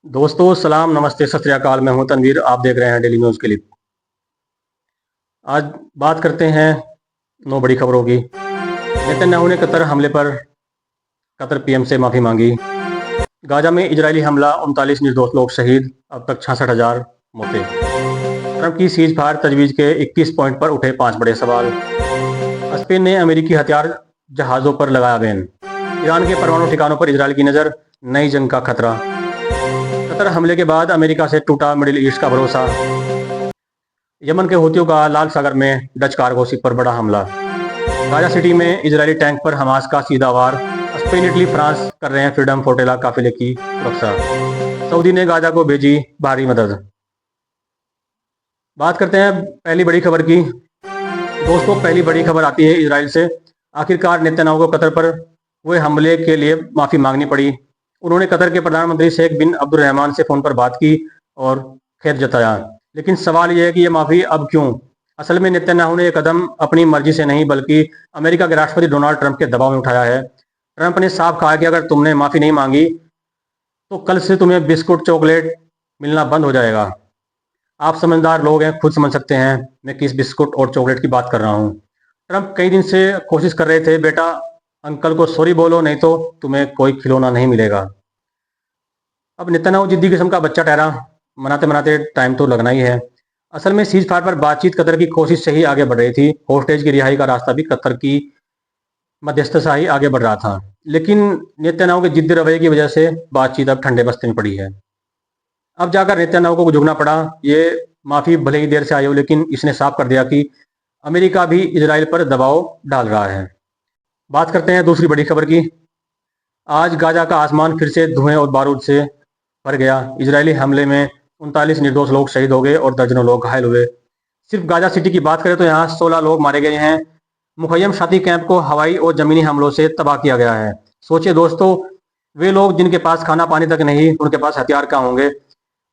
दोस्तों सलाम नमस्ते सत श्री अकाल। मैं हूं तनवीर, आप देख रहे हैं डेली न्यूज़ क्लिप। आज बात करते हैं 9 बड़ी खबरों की। नेतन्याहू ने कतर हमले पर कतर पीएम से माफ़ी मांगी। गाजा में इजरायली हमला, 39 निर्दोष लोग शहीद, अब तक 66,000 मौतें। ट्रंप की सीज फायर तजवीज़ के 21 पॉइंट पर उठे 5 बड़े सवाल। स्पेन ने अमेरिकी हथियार जहाज़ों पर लगाया बैन। ईरान के परमाणु ठिकानों पर इजरायल की नज़र, नई जंग का खतरा। कतर हमले के बाद अमेरिका से टूटा मिडिल ईस्ट का भरोसा। यमन के हूथियों का लाल सागर में डच कार्गो शिप पर बड़ा हमला। गाजा सिटी में इजरायली टैंक पर हमास का सीधा वार। स्पेन, इटली, फ्रांस कर रहे हैं फ्रीडम फ्लोटिला काफिले की सुरक्षा। सऊदी ने गाजा को भेजी भारी मदद। बात करते हैं पहली बड़ी खबर की। दोस्तों, पहली बड़ी खबर आती है इजराइल से। आखिरकार नेतन्याहू को कतर पर हुए हमले के लिए माफी मांगनी पड़ी। उन्होंने कतर के प्रधानमंत्री शेख बिन अब्दुलरहमान से फोन पर बात की और खेद जताया। लेकिन सवाल यह है कि यह माफी अब क्यों? असल में नेतन्याहू ने यह कदम अपनी मर्जी से नहीं बल्कि अमेरिका के राष्ट्रपति डोनाल्ड ट्रंप के दबाव में उठाया है। ट्रंप ने साफ कहा कि अगर तुमने माफी नहीं मांगी तो कल से तुम्हें बिस्कुट चॉकलेट मिलना बंद हो जाएगा। आप समझदार लोग हैं, खुद समझ सकते हैं मैं किस बिस्कुट और चॉकलेट की बात कर रहा हूँ। ट्रंप कई दिन से कोशिश कर रहे थे, बेटा अंकल को सॉरी बोलो नहीं तो तुम्हें कोई खिलौना नहीं मिलेगा। अब नेतन्याहू जिद्दी किस्म का बच्चा ठहरा। मनाते मनाते टाइम तो लगना ही है। असल में सीज फायर पर बातचीत कतर की कोशिश से ही आगे बढ़ रही थी। होस्टेज की रिहाई का रास्ता भी कतर की मध्यस्थता से ही आगे बढ़ रहा था। लेकिन नेतन्याहू के जिद्दी रवैये की वजह से बातचीत अब ठंडे बस्ते में पड़ी है। अब जाकर नेतन्याहू को झुकना पड़ा। ये माफी भले ही देर से आई हो, लेकिन इसने साफ कर दिया कि अमेरिका भी इजराइल पर दबाव डाल रहा है। बात करते हैं दूसरी बड़ी खबर की। आज गाजा का आसमान फिर से धुएं और बारूद से भर गया। इजरायली हमले में 39 निर्दोष लोग शहीद हो गए और दर्जनों लोग घायल हुए। सिर्फ गाजा सिटी की बात करें तो यहाँ 16 लोग मारे गए हैं। मुखय्यम शाती कैंप को हवाई और जमीनी हमलों से तबाह किया गया है। सोचिए दोस्तों, वे लोग जिनके पास खाना पानी तक नहीं, उनके पास हथियार क्या होंगे?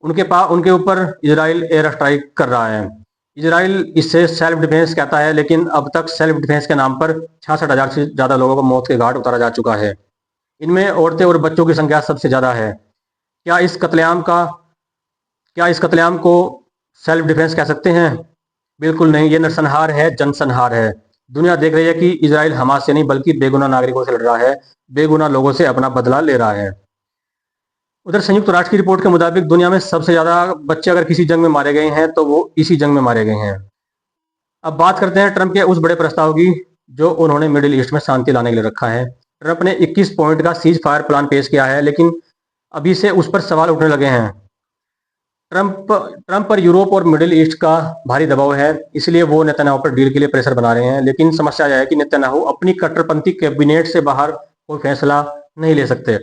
उनके ऊपर इजराइल एयर स्ट्राइक कर रहा है। इजराइल इससे सेल्फ डिफेंस कहता है, लेकिन अब तक सेल्फ डिफेंस के नाम पर 66,000 से ज्यादा लोगों को मौत के घाट उतारा जा चुका है। इनमें औरतें और बच्चों की संख्या सबसे ज्यादा है। क्या इस कत्लेआम का क्या इस कत्लेआम को सेल्फ डिफेंस कह सकते हैं? बिल्कुल नहीं, ये नरसंहार है, जनसंहार है। दुनिया देख रही है कि इजराइल हमास से नहीं बल्कि बेगुनाह नागरिकों से लड़ रहा है, बेगुनाह लोगों से अपना बदला ले रहा है। उधर संयुक्त राष्ट्र की रिपोर्ट के मुताबिक दुनिया में सबसे ज्यादा बच्चे अगर किसी जंग में मारे गए हैं तो वो इसी जंग में मारे गए हैं। अब बात करते हैं ट्रंप के उस बड़े प्रस्ताव की जो उन्होंने मिडिल ईस्ट में शांति लाने के लिए रखा है। ट्रंप ने 21 पॉइंट का सीज फायर प्लान पेश किया है, लेकिन अभी से उस पर सवाल उठने लगे हैं। ट्रंप पर यूरोप और मिडिल ईस्ट का भारी दबाव है, इसलिए वो नेतन्याहू पर डील के लिए प्रेशर बना रहे हैं। लेकिन समस्या यह है कि नेतन्याहू अपनी कट्टरपंथी कैबिनेट से बाहर कोई फैसला नहीं ले सकते।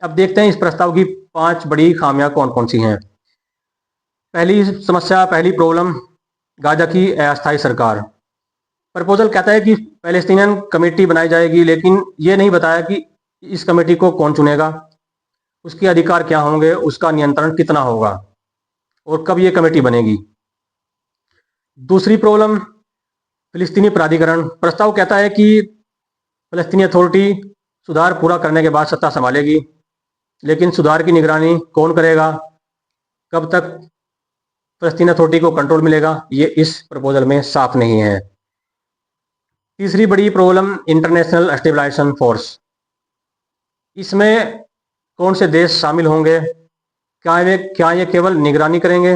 अब देखते हैं इस प्रस्ताव की 5 बड़ी खामियां कौन कौन सी हैं। पहली प्रॉब्लम, गाजा की अस्थायी सरकार। प्रपोजल कहता है कि पैलेस्टीनियन कमेटी बनाई जाएगी, लेकिन ये नहीं बताया कि इस कमेटी को कौन चुनेगा, उसके अधिकार क्या होंगे, उसका नियंत्रण कितना होगा और कब ये कमेटी बनेगी। दूसरी प्रॉब्लम, फिलिस्तीनी प्राधिकरण। प्रस्ताव कहता है कि फिलिस्तीनी अथॉरिटी सुधार पूरा करने के बाद सत्ता संभालेगी, लेकिन सुधार की निगरानी कौन करेगा, कब तक फिलिस्तीनी अथॉरिटी को कंट्रोल मिलेगा, ये इस प्रपोजल में साफ नहीं है। तीसरी बड़ी प्रॉब्लम, इंटरनेशनल स्टेबलाइजेशन फोर्स। इसमें कौन से देश शामिल होंगे? क्या ये केवल निगरानी करेंगे?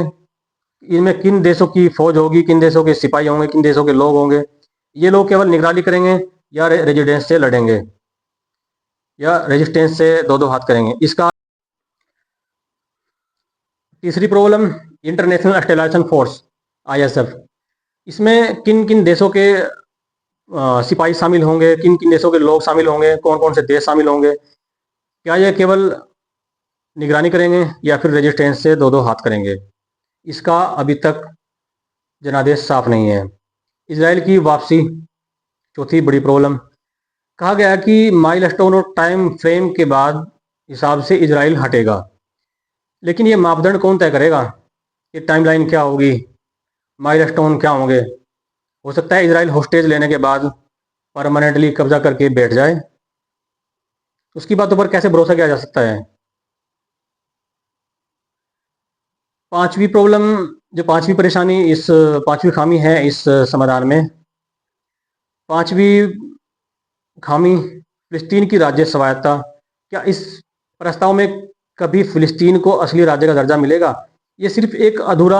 इनमें किन देशों की फौज होगी, किन देशों के सिपाही होंगे, किन देशों के लोग होंगे? ये लोग केवल निगरानी करेंगे या रेजिडेंस से लड़ेंगे या रेजिस्टेंस से दो दो हाथ करेंगे? इसका तीसरी problem, international stabilization force ISF। इसमें किन किन देशों के सिपाही शामिल होंगे, किन किन देशों के लोग शामिल होंगे, कौन कौन से देश शामिल होंगे? क्या ये केवल निगरानी करेंगे या फिर रेजिस्टेंस से दो दो हाथ करेंगे? इसका अभी तक जनादेश साफ नहीं है। इसराइल की वापसी, चौथी बड़ी प्रॉब्लम। कहा गया है कि माइलस्टोन और टाइम फ्रेम के बाद हिसाब से इसराइल हटेगा, लेकिन ये मापदंड कौन तय करेगा कि टाइमलाइन क्या होगी, माइलस्टोन क्या होंगे? हो सकता है इसराइल होस्टेज लेने के बाद परमानेंटली कब्जा करके बैठ जाए। उसकी बातों पर कैसे भरोसा किया जा सकता है? पांचवी प्रॉब्लम, जो पांचवी परेशानी, इस पांचवी खामी है इस समाधान में। पांचवी खामी, फिलिस्तीन की राज्य स्वायत्ता। क्या इस प्रस्ताव में कभी फिलिस्तीन को असली राज्य का दर्जा मिलेगा? ये सिर्फ एक अधूरा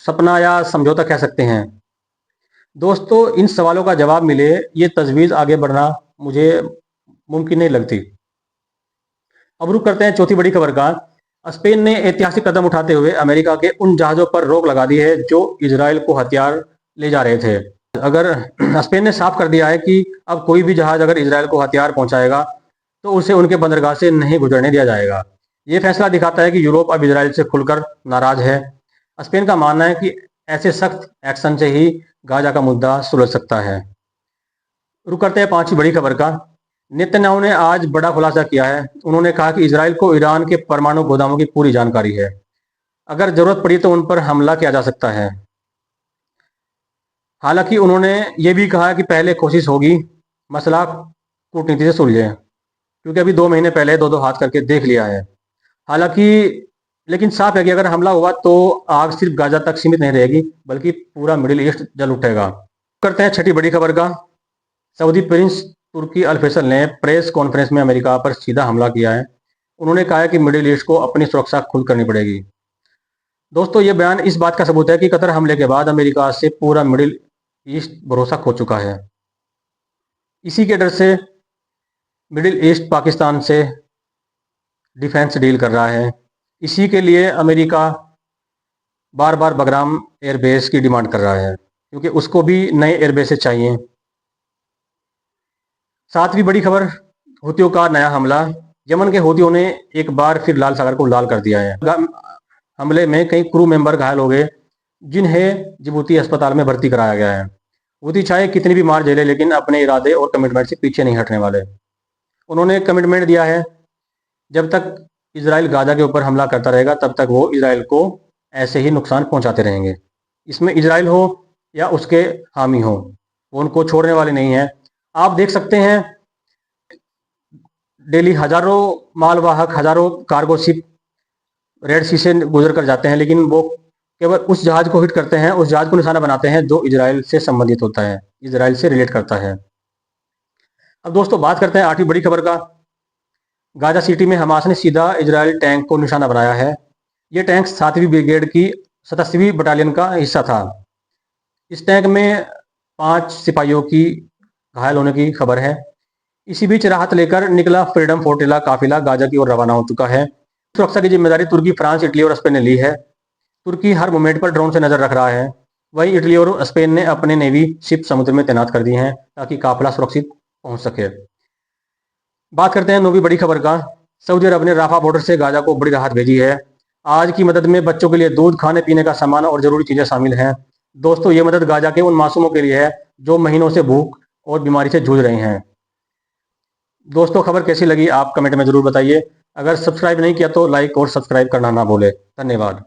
सपना या समझौता कह सकते हैं। दोस्तों, इन सवालों का जवाब मिले ये तजवीज़ आगे बढ़ना मुझे मुमकिन नहीं लगती। अब रुक करते हैं चौथी बड़ी खबर का। स्पेन ने ऐतिहासिक कदम उठाते हुए अमेरिका के उन जहाज़ों पर रोक लगा दी है जो इजराइल को हथियार ले जा रहे थे। अगर स्पेन ने साफ कर दिया है कि अब कोई भी जहाज अगर इजराइल को हथियार पहुंचाएगा तो उसे उनके बंदरगाह से नहीं गुजरने दिया जाएगा। ये फैसला दिखाता है कि यूरोप अब इजराइल से खुलकर नाराज है। स्पेन का मानना है कि ऐसे सख्त एक्शन से ही गाजा का मुद्दा सुलझ सकता है। रुक करते हैं पांचवी बड़ी खबर का। नेतन्याहू ने आज बड़ा खुलासा किया है। उन्होंने कहा कि इजराइल को ईरान के परमाणु गोदामों की पूरी जानकारी है। अगर जरूरत पड़ी तो उन पर हमला किया जा सकता है। हालांकि उन्होंने ये भी कहा कि पहले कोशिश होगी मसला कूटनीति से सुलझे, क्योंकि अभी 2 महीने पहले दो दो हाथ करके देख लिया है। हालांकि लेकिन साफ है कि अगर हमला हुआ तो आग सिर्फ गाजा तक सीमित नहीं रहेगी बल्कि पूरा मिडिल ईस्ट जल उठेगा। करते हैं छठी बड़ी खबर का। सऊदी प्रिंस तुर्की अल फैसल ने प्रेस कॉन्फ्रेंस में अमेरिका पर सीधा हमला किया है। उन्होंने कहा है कि मिडिल ईस्ट को अपनी सुरक्षा खुद करनी पड़ेगी। दोस्तों, ये बयान इस बात का सबूत है कि कतर हमले के बाद अमेरिका से पूरा मिडिल ईस्ट भरोसा खो चुका है। इसी के डर से मिडिल ईस्ट पाकिस्तान से डिफेंस डील कर रहा है। इसी के लिए अमेरिका बार बार बगराम एयरबेस की डिमांड कर रहा है, क्योंकि उसको भी नए एयरबेसेस चाहिए। सातवीं बड़ी खबर, हूतियों का नया हमला। यमन के हूतियों ने एक बार फिर लाल सागर को लाल कर दिया है। हमले में कई क्रू मेंबर घायल हो गए, जिन्हें जिबूती अस्पताल में भर्ती कराया गया है। हूती चाहे कितनी भी मार झेले लेकिन अपने इरादे और कमिटमेंट से पीछे नहीं हटने वाले। उन्होंने कमिटमेंट दिया है जब तक इजराइल गाजा के ऊपर हमला करता रहेगा तब तक वो इजराइल को ऐसे ही नुकसान पहुंचाते रहेंगे। इसमें इजराइल हो या उसके हामी हो, वो उनको छोड़ने वाले नहीं है। आप देख सकते हैं डेली हजारों मालवाहक, हजारों कार्गो शिप रेड सी से गुजर कर जाते हैं, लेकिन वो केवल उस जहाज को हिट करते हैं, उस जहाज को निशाना बनाते हैं जो इजराइल से संबंधित होता है, इजराइल से रिलेट करता है। अब दोस्तों बात करते हैं आठवीं बड़ी खबर का। गाजा सिटी में हमास ने सीधा इजराइल टैंक को निशाना बनाया है। ये टैंक 7वीं ब्रिगेड की 87वीं बटालियन का हिस्सा था। इस टैंक में 5 सिपाहियों की घायल होने की खबर है। इसी बीच राहत लेकर निकला फ्रीडम फोर्टिला काफिला गाजा की ओर रवाना हो चुका है। सुरक्षा की जिम्मेदारी तुर्की, फ्रांस, इटली और स्पेन ने ली है। तुर्की हर मूवमेंट पर ड्रोन से नजर रख रहा है। वहीं इटली और स्पेन ने अपने नेवी शिप समुद्र में तैनात कर दी हैं ताकि काफिला सुरक्षित पहुंच सके। बात करते हैं 9वीं बड़ी खबर का। सऊदी अरब ने राफा बॉर्डर से गाजा को बड़ी राहत भेजी है। आज की मदद में बच्चों के लिए दूध, खाने पीने का सामान और जरूरी चीजें शामिल हैं। दोस्तों, ये मदद गाजा के उन मासूमों के लिए है जो महीनों से भूख और बीमारी से जूझ रहे हैं। दोस्तों, खबर कैसी लगी आप कमेंट में जरूर बताइए। अगर सब्सक्राइब नहीं किया तो लाइक और सब्सक्राइब करना ना भूले। धन्यवाद।